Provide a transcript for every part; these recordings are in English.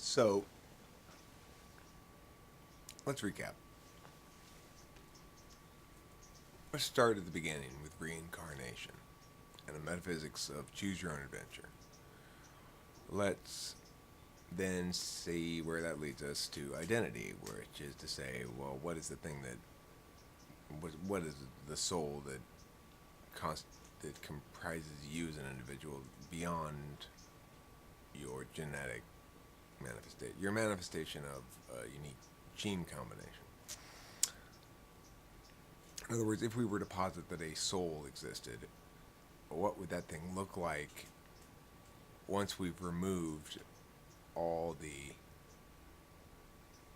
So let's recap. Let's start at the beginning with reincarnation and the metaphysics of choose your own adventure. Let's then see where that leads us to identity, which is to say, well, what is the thing that, what is the soul that that comprises you as an individual beyond your genetic manifestation, your manifestation of a unique gene combination. In other words, if we were to posit that a soul existed, what would that thing look like once we've removed all the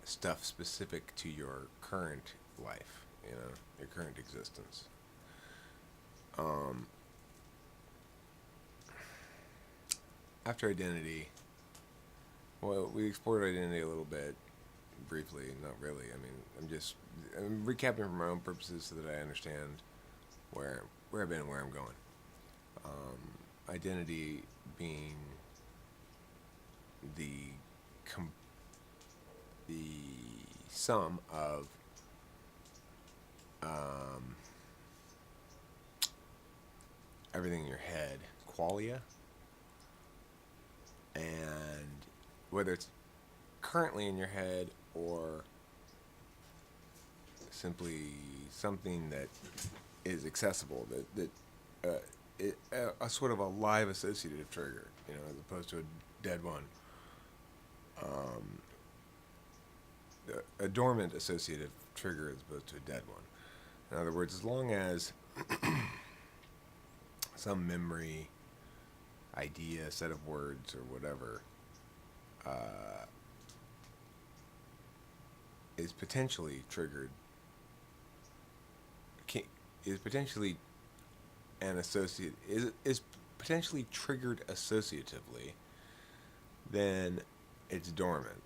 stuff specific to your current life, your current existence? Um, After identity, well, we explored identity a little bit briefly, not really. I mean, I'm recapping for my own purposes so that I understand where I've been and where I'm going. Identity being the com- the sum of um, everything in your head, qualia, and whether it's currently in your head or simply something that is accessible, a sort of a live associative trigger, as opposed to a dead one. Um, a dormant associative trigger as opposed to a dead one. In other words, as long as some memory, idea, set of words, or whatever uh, is potentially triggered, is potentially an associate is potentially triggered associatively, then it's dormant.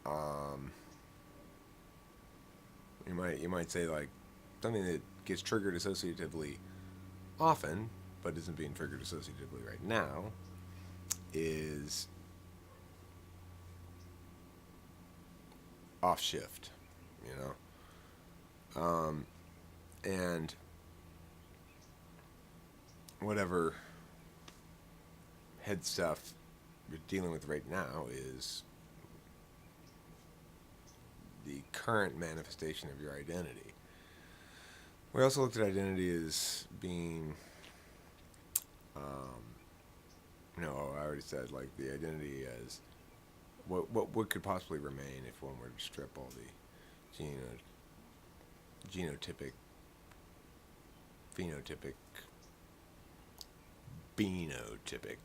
Um, you might say, like, something that gets triggered associatively often, but isn't being triggered associatively right now, is off shift, you and whatever head stuff you're dealing with right now is the current manifestation of your identity. We also looked at identity as being, I already said, like, the identity as what could possibly remain if one were to strip all the genotypic, phenotypic, benotypic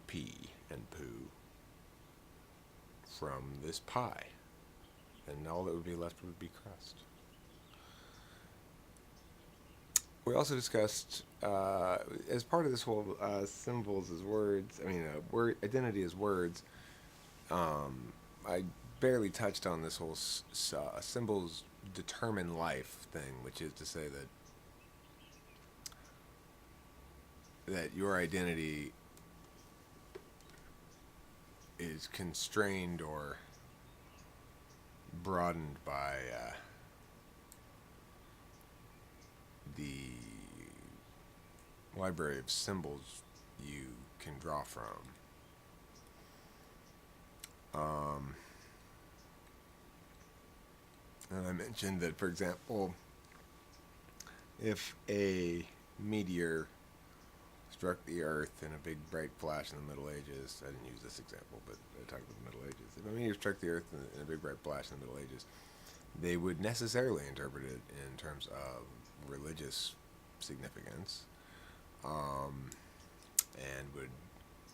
pee and poo from this pie, and all that would be left would be crust. We also discussed, as part of this whole symbols as words, word identity as words. I barely touched on this whole symbols determine life thing, which is to say that your identity is constrained or broadened by the library of symbols you can draw from. And I mentioned that, for example, if a meteor struck the Earth in a big bright flash in the Middle Ages, I didn't use this example, but I talked about the Middle Ages. If a meteor struck the Earth in a big bright flash in the Middle Ages, they would necessarily interpret it in terms of religious significance, and would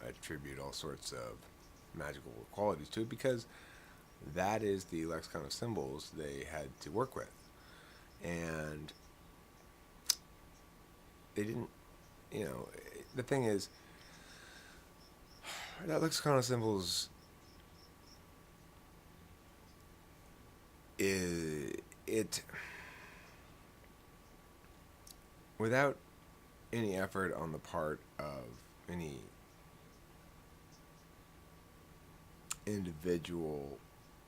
attribute all sorts of magical qualities to it, because that is the lexicon of symbols they had to work with. And they didn't, the thing is, that lexicon of symbols it without any effort on the part of any individual,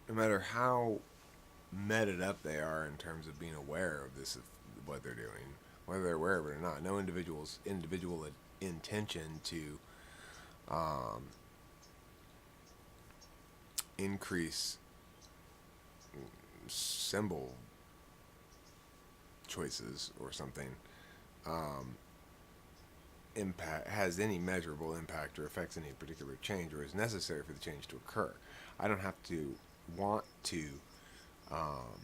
no matter how meted up they are in terms of being aware of this, of what they're doing, whether they're aware of it or not, no individual intention to um, increase symbol choices or something um, impact has any measurable impact or affects any particular change or is necessary for the change to occur. I don't have to want to um,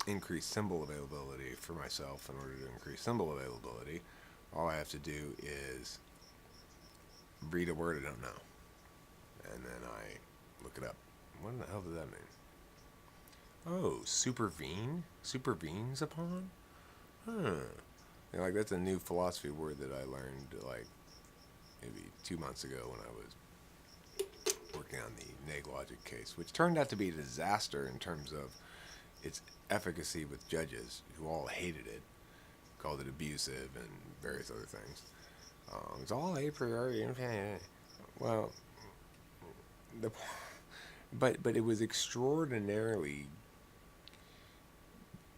increase symbol availability for myself in order to increase symbol availability. All I have to do is read a word I don't know, and then I look it up. What in the hell does that mean? Oh, supervene? Supervenes upon? Huh. You know, like, that's a new philosophy word that I learned, like, maybe 2 months ago when I was working on the neg logic case, which turned out to be a disaster in terms of its efficacy with judges who all hated it, called it abusive and various other things. It's all a priori. Well, the but it was extraordinarily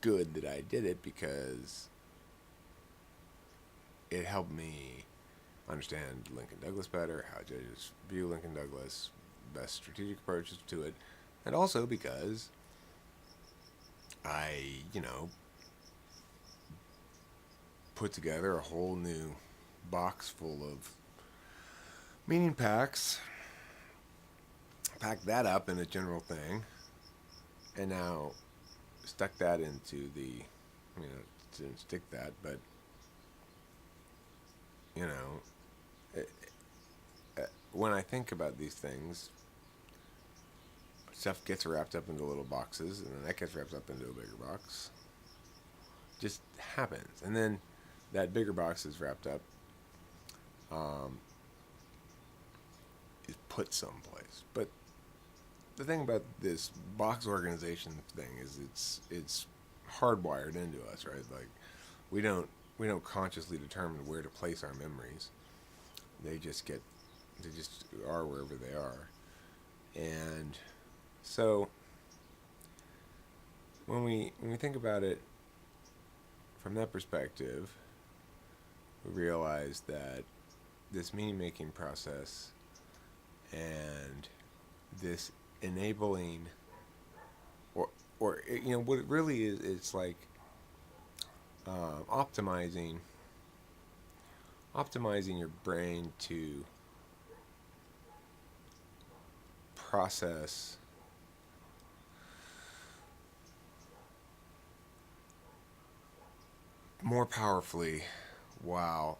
good that I did it because it helped me understand Lincoln Douglas better, how judges view Lincoln Douglas, best strategic approaches to it, and also because I put together a whole new box full of meaning packs, packed that up in a general thing, and now stuck that into didn't stick that, but, you know, it, when I think about these things, stuff gets wrapped up into little boxes, and then that gets wrapped up into a bigger box. Just happens. And then that bigger box is wrapped up, is put someplace. But the thing about this box organization thing is it's hardwired into us, right? Like, we don't consciously determine where to place our memories. They just are wherever they are. And so when we think about it from that perspective, we realize that this meaning making process and this enabling, what it really is, it's like optimizing your brain to process more powerfully while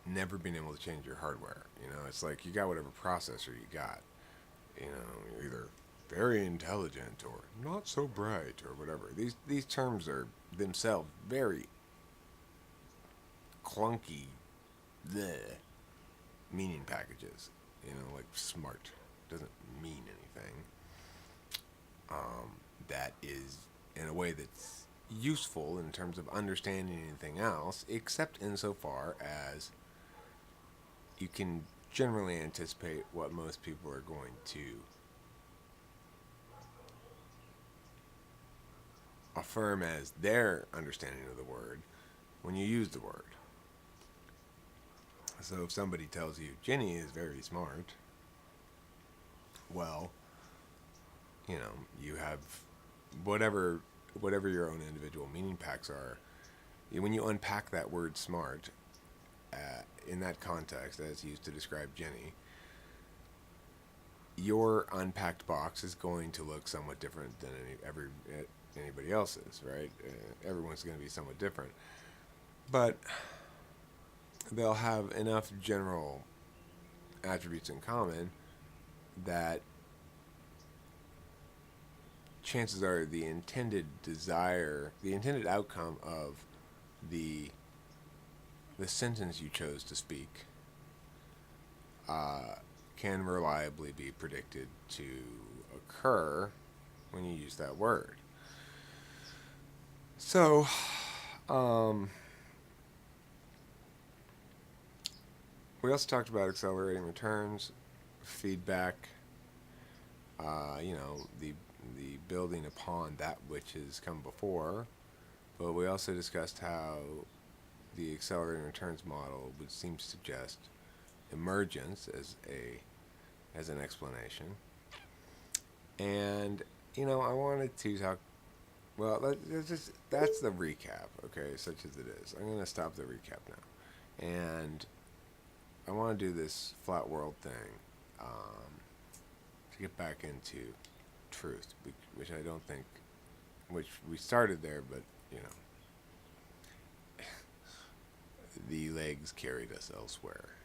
never being able to change your hardware. It's like you got whatever processor you got. You're either very intelligent or not so bright or whatever. These terms are themselves very clunky bleh, meaning packages. Like smart doesn't mean anything. That is in a way that's useful in terms of understanding anything else, except insofar as you can generally anticipate what most people are going to affirm as their understanding of the word when you use the word. So if somebody tells you Jenny is very smart, well, you have whatever your own individual meaning packs are. When you unpack that word smart in that context as used to describe Jenny, your unpacked box is going to look somewhat different than anybody else's, right? Everyone's going to be somewhat different, but they'll have enough general attributes in common that chances are the intended outcome of the sentence you chose to speak can reliably be predicted to occur when you use that word. So, we also talked about accelerating returns, feedback, the building upon that which has come before. But we also discussed how the accelerating returns model would seem to suggest emergence as an explanation. And I wanted to talk. Well, that's the recap. Okay, such as it is. I'm gonna stop the recap now, and I want to do this flat world thing to get back into truth, which I don't think, which we started there, but the legs carried us elsewhere.